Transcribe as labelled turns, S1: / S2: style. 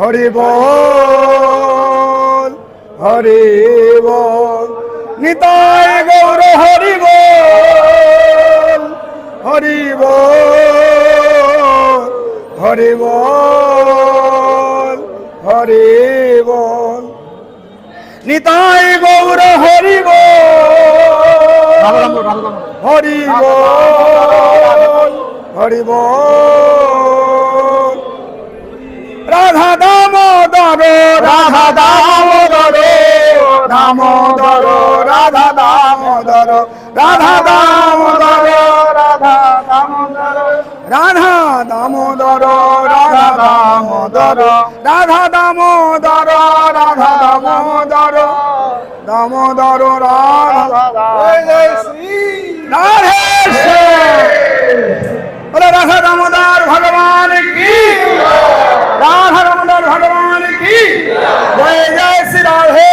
S1: হরি বল হরি বল নিতাই গৌর হরি বল হরি বল হরি বল হরি বল নিতাই গৌর হরি বল হরি বল হরি বল রাধা দামোদর রাধা দামোদর দামোদর রাধা দামোদর রাধা দামোদর রাধা দামোদর রাধা দামোদর রাধা দামোদর রাধা দামোদর রাধা দামোদর দামোদর রাধা রাধে রাধা দামোদর ভগবান কি রাধা দামোদর ভগবান কি জয় জয় শ্রী রাধে।